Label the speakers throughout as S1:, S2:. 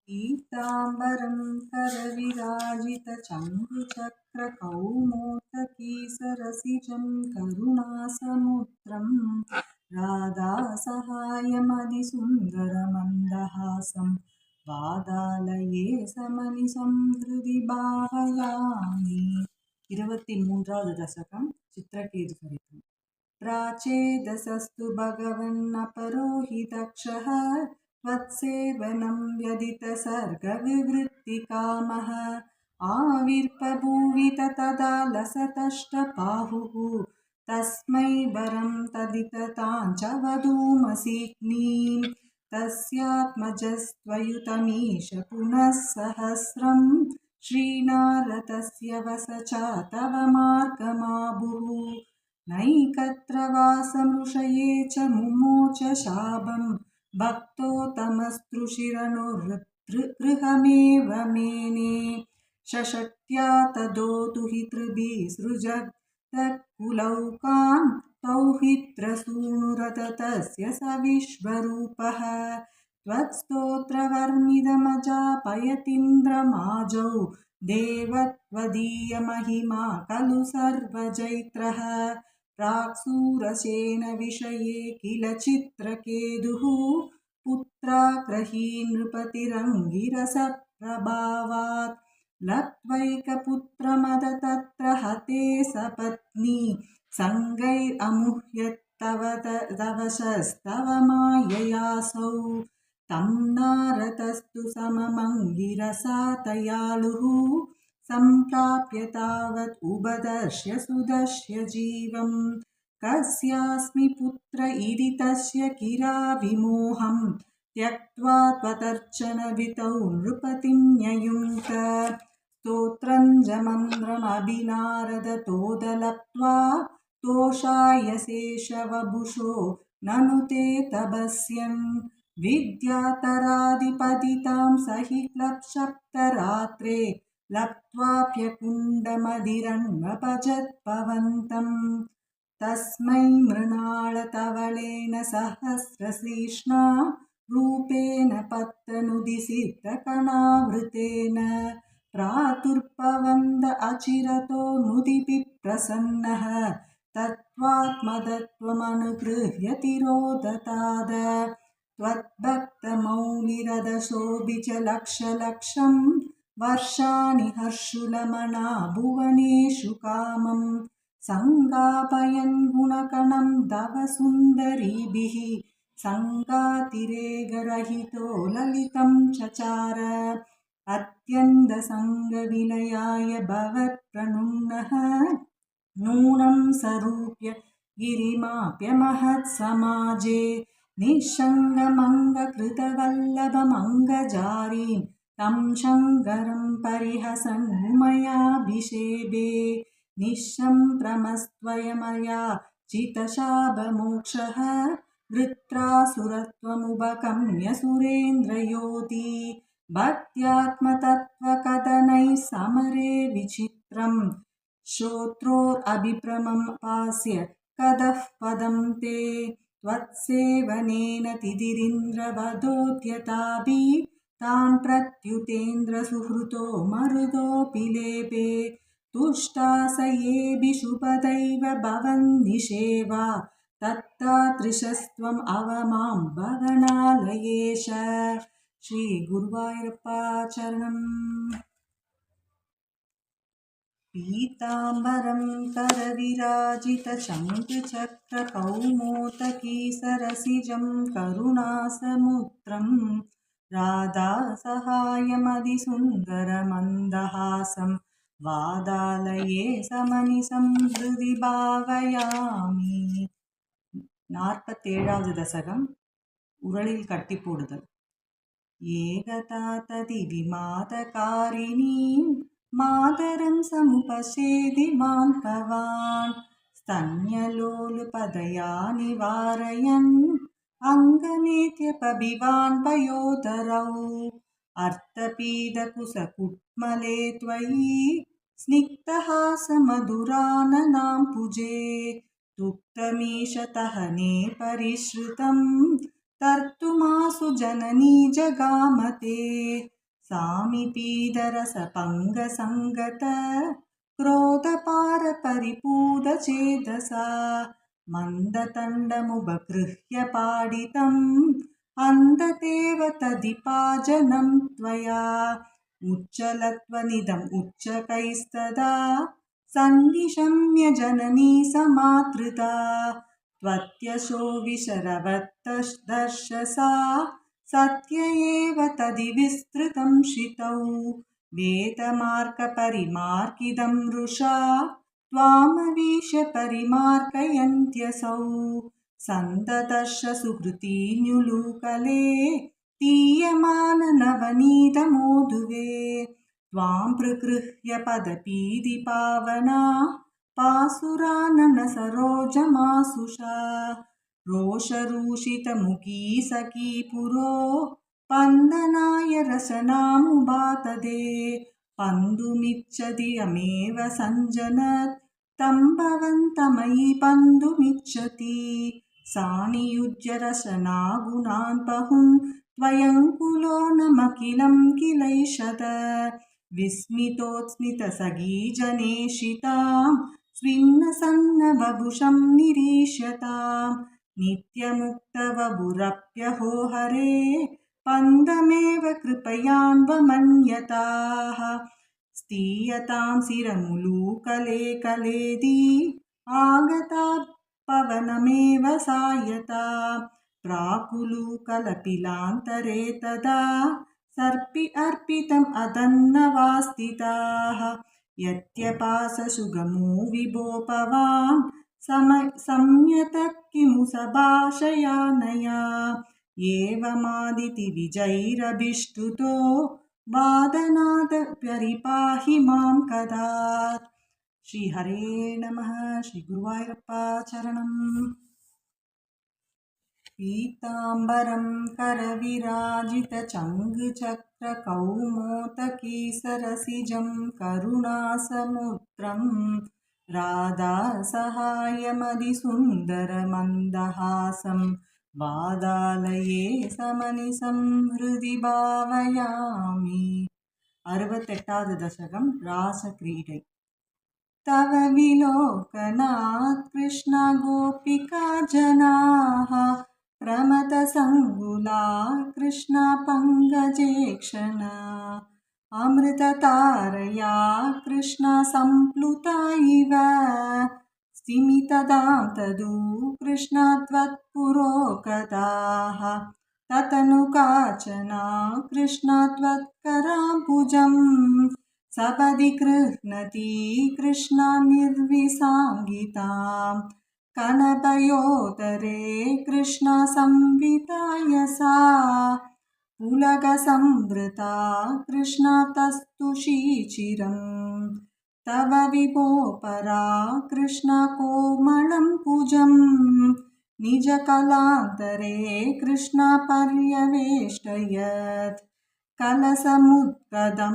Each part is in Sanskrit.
S1: पीताम्बरं करविराजितचङ्कुचक्रकौमोदकीसरसिजं करुणासमुद्रं राधासहायमधिसुन्दरमन्दहासं वादालये समनिशं हृदि भावयामि। 23వ దశకం చిత్రకేతుఫలితం। प्राचेदसस्तु भगवन्नपरोहितक्षः त्वत्सेवनं व्यदितसर्गविवृत्तिकामः आविर्बभूवि तदा लसतष्टबाहुः तस्मै वरं तदिततां च वधूमसीग्नीं तस्यात्मजस्त्वयुतमीश पुनः सहस्रं श्रीनारदस्य वसचा तव मार्गमाभुः नैकत्र वासमृषये च मुमोच शापं भक्तोत्तमस्तृशिरनुर्गृहमेव मेने शशक्त्या तदोतुहितृभिः सृजत्कुलौकान् तौहित्रसूनुरततस्य स विश्वरूपः त्वत्स्तोत्रवर्णिदमजापयतीन्द्रमाजौ देवत्वदीयमहिमा खलु सर्वजैत्रः प्राक्सूरसेन विषये किल चित्रकेतुः पुत्राग्रही नृपतिरङ्गिरसप्रभावात् लब्ध्वैकपुत्रमद तत्र हते सपत्नी सङ्गैरमुह्यत्तव तवशस्तव माययासौ तं नारदस्तु सममङ्गिरसा दयालुः सम्प्राप्य तावत् उबदर्श्य सुदर्श्य जीवं कस्यास्मि पुत्र इति तस्य गिरा विमोहं त्यक्त्वा त्वदर्चनवितौ नृपतिं न्ययुङ्क्त स्तोत्रञ्जमन्द्रमभिनारदतोदलप्त्वा तोषाय शेषवभुषो ननु ते तपस्यन् विद्यातरादिपतितां सहि क्लप्सप्तरात्रे लब्ध्वाप्यकुण्डमधिरन्वभजत् तस्मै मृणालतवलेन सहस्रशीर्ष्णा रूपेण पत्रनुदिसिद्धकणावृतेन प्रादुर्भवन्द अचिरतो नुदिभिः प्रसन्नः तत्त्वात्मतत्त्वमनुगृह्य तिरोदताद त्वद्भक्तमौलिरदशोभिच वर्षाणि हर्षुलमना भुवनेषु कामं सङ्गापयन् गुणकणं तव सुन्दरीभिः सङ्गातिरेकरहितो ललितं चचार अत्यन्तसङ्गविलयाय भवत्प्रणुन्नः नूनं सरूप्य गिरिमाप्यमहत्समाजे निःशङ्गमङ्गकृतवल्लभमङ्गजारीं तं शङ्करं परिहसन् मयाभिषेभे निःशम्प्रमस्त्वयमया चितशापमोक्षः वृत्रासुरत्वमुपगम्य सुरेन्द्रयोति भक्त्यात्मतत्त्वकथनैः समरे विचित्रं श्रोत्रोरभिभ्रमं पास्य कदः पदं ते त्वत्सेवनेन तिदिरीन्द्रवधोद्यताभिः तान् प्रत्युतेन्द्रसुहृतो मरुदोऽपि लेपे तुष्टासयेभिषुपदैव भवन्निषेवा तत्तादृशस्त्वम् अवमां भवनालयेश। श्री गुरुवायूरप्पा चरणम्। पीताम्बरं करविराजितशङ्खचक्रकौमोदकीसरसिजं करुणासमुद्रं राधासहायमधिसुन्दरमन्दहासं वादालये समनिशं हृदि भावयामि। 47வது దశకం உரலில் கட்டி போடுதல்। ஏகதா ததி விமாதகாரிணீம் मातरं समुपसेदि मां भवान् स्तन्यलोलुपदया निवारयन् अङ्गमेत्यपभिवान् पयोदरौ अर्थपीडकुसकुट्मले त्वयि स्निग्धहासमधुराननां भुजे दुग्धमीशतहने परिश्रुतं तर्तुमासु जननी जगामते सामिपीदरसपङ्गसङ्गत क्रोधपारपरिपूतचेतसा मन्दतण्डमुपगृह्य पाडितम् अन्दतेव तदिपाजनं त्वया उच्चलत्वनिदम् उच्चकैस्तदा सन्निशम्य जननी समातृता त्वत्यशो विशरवत्तदर्शसा सत्य एव तदिविस्तृतं शितौ वेदमार्गपरिमार्गिदं वृषा त्वामवीक्ष्य परिमार्गयन्त्यसौ सन्ददर्श सुकृतिन्युलूकले तीयमाननवनीतमोदुवे त्वां प्रगृह्य पदपीदिपावना पासुरानन सरोजमासुषा रोषरूषितमुखी सखी पुरो पन्दनाय रसनामुभातदे पन्दुमिच्छदियमेव सञ्जनत् तं भवन्तमयि पन्दुमिच्छति सानियुज्य रसनागुणान् पहुं त्वयङ्कुलो नमखिलं किलैषद विस्मितोत्स्मितसगीजनेशितां स्विन्नसन्नबभुषं निरीक्ष्यतां नित्यमुक्तवपुरप्यहो हरे पन्दमेव कृपयान्वमन्यताः स्थीयतां शिरमुलूकले कलेदी आगता पवनमेव सायता प्राकुलूकलपिलान्तरे तदा सर्पि अर्पितम् अदन्नवास्थिताः यत्यपाससुगमो विभो पवान् संयतः किमु सभाषयानया एवमादितिविजैरभिष्टुतो वादनाद परिपाहि मां कदा। श्री हरे नमः। श्री गुरुवायूरप्पा चरणम्। पीताम्बरं करविराजितचङ्गचक्रकौमोदकी सरसिजं करुणासमुद्रं राधासहायमधिसुन्दरमन्दहासं वादालये समनिसं हृदि भावयामि। 68வது दशकं रासक्रीडै। तव विलोकनात् कृष्ण गोपिका जनाः प्रमथसङ्गुला कृष्ण पङ्कजेक्षणा अमृततारया कृष्ण सम्प्लुता इव स्तिमितदां तदु कृष्ण त्वत्पुरोगताः ततनु काचना कृष्ण त्वत्कराम्बुजम् सपदि गृह्णति कृष्ण निर्विसाङ्गितां कनपयोदरे कृष्ण संविताय सा पुलकसंवृता कृष्ण तस्तुषीचिरं तव विभो परा कृष्ण कोमलं भुजं निजकलान्तरे कृष्ण पर्यवेष्टयत् कलसमुद्गदं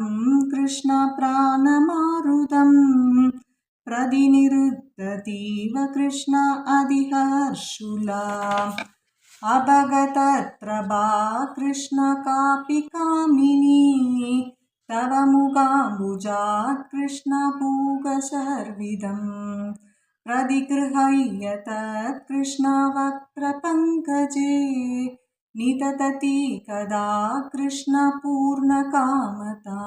S1: कृष्ण प्राणमारुदं प्रदिनिरुद्धतीव कृष्ण अधिहर्षुला अभगतप्रभा कृष्ण कापि कामिनी तव मुगाम्बुजात् कृष्ण पूगशर्विदं प्रदिगृह्यतत् कृष्ण वक्त्रपङ्कजे निदधति कदा कृष्ण पूर्णकामतां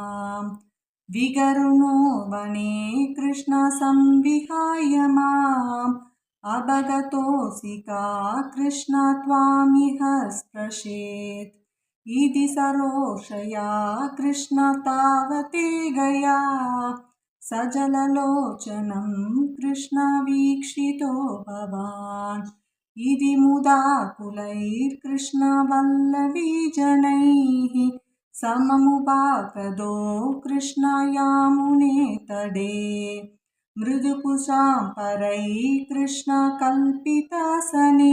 S1: विगरुणो वने कृष्ण संविहाय माम् अभगतोऽसि का कृष्ण त्वामिह स्पृशेत् इति सरोषया कृष्ण तावते गया सजललोचनं कृष्ण वीक्षितो भवान् इति मुदाकुलैर्कृष्ण वल्लवीजनैः सममुपागतो कृष्ण यामुने तडे मृदुकुशां परैः कृष्ण कल्पितासने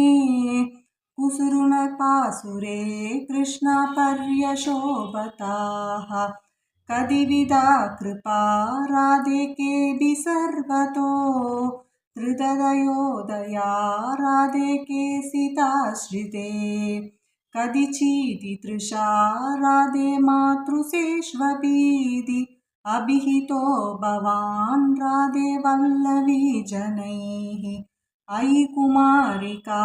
S1: कुसुरुणपासुरे कृष्ण पर्यशोभताः कदिविधा कृपा राधे केऽपि सर्वतो त्रिदयोदया राधे केसिताश्रिते कदिचिति तृषा राधे मातृसेष्वपीति अभिहितो भवान् राधे वल्लवी जनैः अयि कुमारिका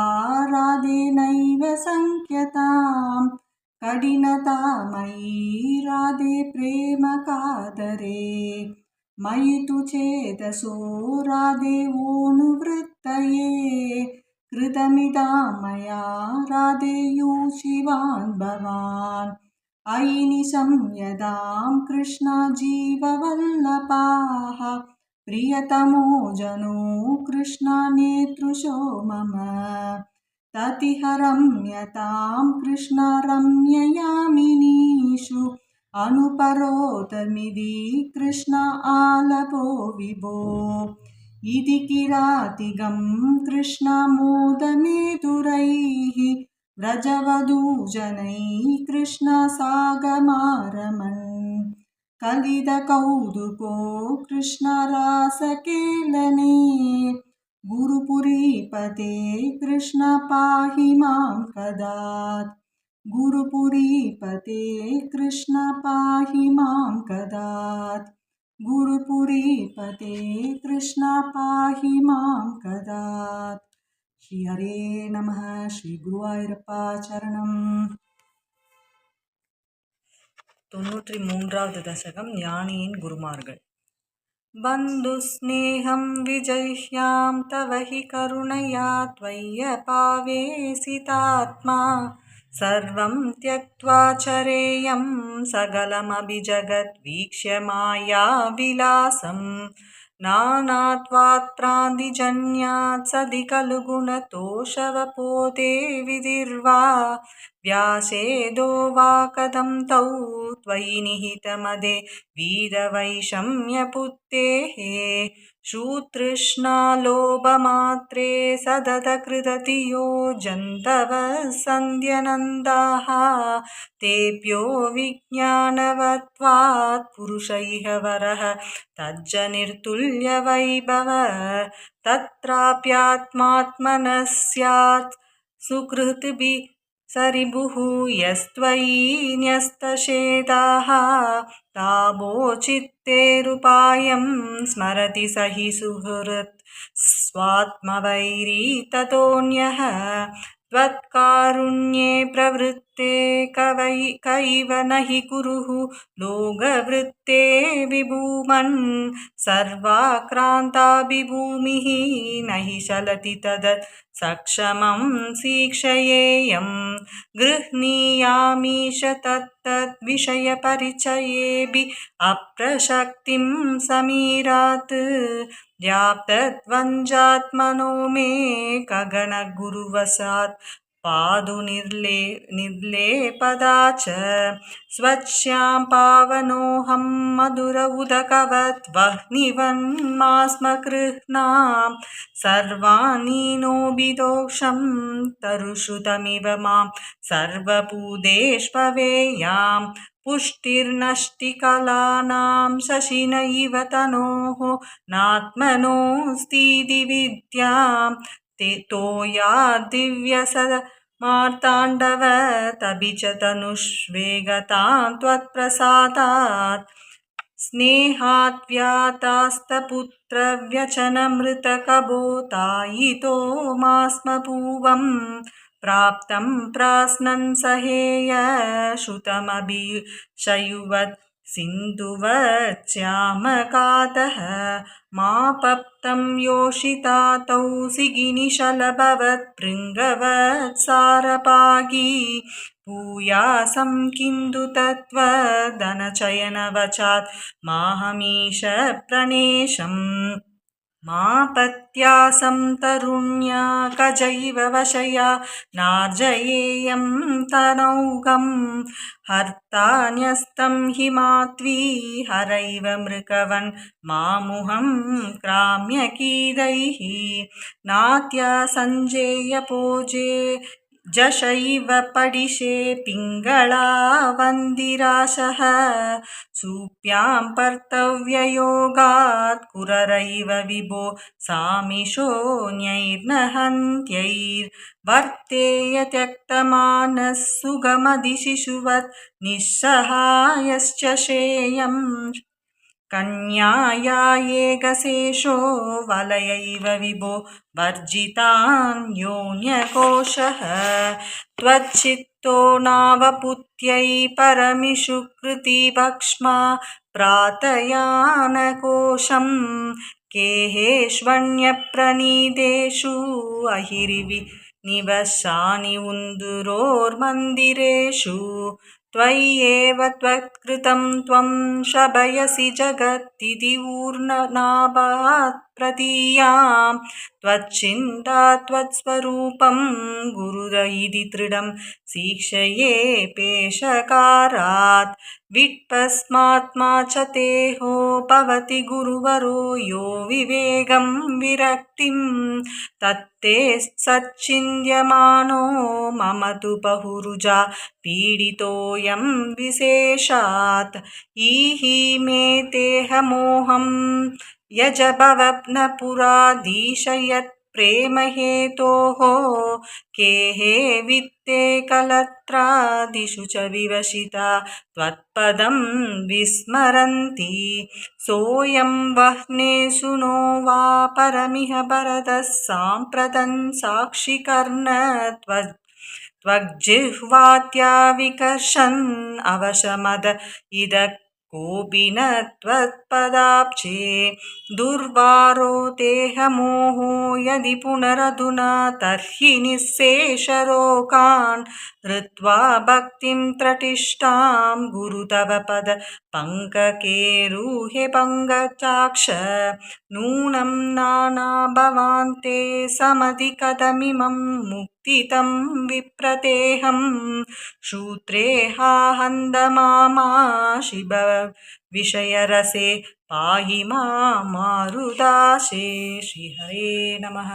S1: राधे नैव सङ्ख्यताम् कठिनता मयि राधे प्रेम कादरे मयि तु चेतसो राधे ओनुवृत्तये कृतमिदा मया राधे यूशिवान् भवान् अयि निशम्यदां कृष्णा जीववल्लभाः प्रियतमो जनो कृष्णा नेतृशो मम ततिहरम्यतां कृष्णा रम्ययामिनीषु अनुपरोतमिति कृष्ण आलपो विभो इति किरातिगं कृष्ण मोदमेतुरैः व्रजवधूजनैः कृष्ण सागमारमन् कलिदकौतुको कृष्ण रासकेलने गुरुपुरीपते कृष्ण पाहि मां कदात् गुरुपुरीपते कृष्ण पाहि मां कदात् गुरुपुरीपते कृष्ण पाहि मां कदात् श्री हरे नमः श्री गुरुवायूरप्पा चरणम् 93வது दशकं ஞானியின் குருமார்கள் बन्धुस्नेहं विजह्यां तव हि करुणया त्वय्यपावेशितात्मा सर्वं त्यक्त्वा चरेयं सकलमभिजगद्वीक्ष्य मायाविलासं नानात्वात्प्रान्तिजन्यात् सदि खलु गुणतोषवपोते विधिर्वा व्यासेदो वा कथं तौ त्वयि निहितमदे वीरवैषम्यपुत्तेः शूतृष्णालोभमात्रे सदतकृततियो जन्तवः सन्ध्यनन्दाः तेभ्यो विज्ञानवत्वात् पुरुष इह वरः तज्जनिर्तुल्यवैभव तत्राप्यात्मात्मनः स्यात् सुकृतिभिः सरिभुः यस्त्वयि न्यस्तशेदाः तावोचित्तेरुपायं स्मरति स हि सुहृत् स्वात्मवैरी ततोऽन्यः त्वत्कारुण्ये प्रवृत्ते कैव न हि कुरुः लोकवृत्ते विभूमन् सर्वाक्रान्ताभिभूमिः न हि चलति तदत् सक्षमं शिक्षयेयं गृह्णीयामीश तत्तद्विषयपरिचयेऽपि अप्रशक्तिं समीरात् व्याप्तद्वन्द्वात्मनो मे गगनगुरुवशात् पादुनिर्लेपदा च स्वच्छां पावनोऽहं मधुर उदकवत् वह्निवन्मास्म कृह्णां सर्वानीनोभिदोषं तरुषुतमिव मां सर्वभूतेष्ववेयां पुष्टिर्नष्टिकलानां शशिन इव तनोः नात्मनोऽस्तीति विद्यां तोया दिव्यसमार्ताण्डव तभि च तनुष्वेगतां त्वत्प्रसादात् स्नेहाद्व्यातास्तपुत्रव्यचनमृतकबोतायितो मास्म पूवं प्राप्तं प्रास्नन् सहेय श्रुतमभिशयुवत् सिन्धुवच्चामकातः मापप्तं योषितातौ सिगिनिशलभवत् भृङ्गवत् सारपागी भूयासं किन्तु तत्त्वधनचयनवचात् माहमीश प्रणेशम् मापत्यासं तरुण्या कजैव वशया नार्जयेयं तनौघं हर्तान्यस्तं हि मात्वी हरैव मृकवन् मामुहं क्राम्यकीदैः नात्या सञ्जेयपोजे जशैव पडिशे पिङ्गळा वन्दिराशः सूप्यां पर्तव्ययोगात् कुररैव विभो सामिशोऽन्यैर्नहन्त्यैर्वर्तेय त्यक्तमानः सुगमदिशिशुवत् निःसहायश्च श्रेयम् कन्यायायेगशेषो वलयैव विभो वर्जितान्योन्यकोशः त्वच्चित्तो नावपुत्यै परमिषु कृतिभक्ष्मा प्रातयानकोशं केहेष्वन्यप्रणीदेषु अहिरिवि निवसानि उन्दुरोर्मन्दिरेषु त्वय्येव त्वत्कृतं त्वं शबयसि जगत्तिथि ऊर्नाभात् प्रतीयां त्वच्चिन्ता त्वत्स्वरूपं गुरुरयिति दृढं शिक्षये पेशकारात् विट्पस्मात्मा च तेहो भवति गुरुवरो यो विवेगं विरक्तिं तत्ते सच्चिन्त्यमानो मम तु बहुरुजा पीडितोऽयं विशेषात् ईहि मे तेहमोहं यजभवन् पुराधीशयत् प्रेमहेतोः केहे वित्ते कलत्रादिषु च विवशिता त्वत्पदं विस्मरन्ति सोऽयं वह्नेषु नो वा परमिह भरतः साम्प्रतं साक्षिकर्ण त्वग्जिह्वात्या विकर्षन् अवशमद इदः कोऽपि न त्वत्पदाब्जे दुर्वारो देहमोहो यदि पुनरधुना तर्हि निःशेषरोगान् हृत्वा भक्तिं प्रतिष्ठां गुरु तव पद पङ्ककेरुहे पङ्कजाक्ष नूनं नानाभवान्ते समधिकतमिमं मुक्तितं विप्रतेहं शूत्रे हाहन्दमामा शिव विषयरसे पाहि मारुदाशे श्रीहरे नमः।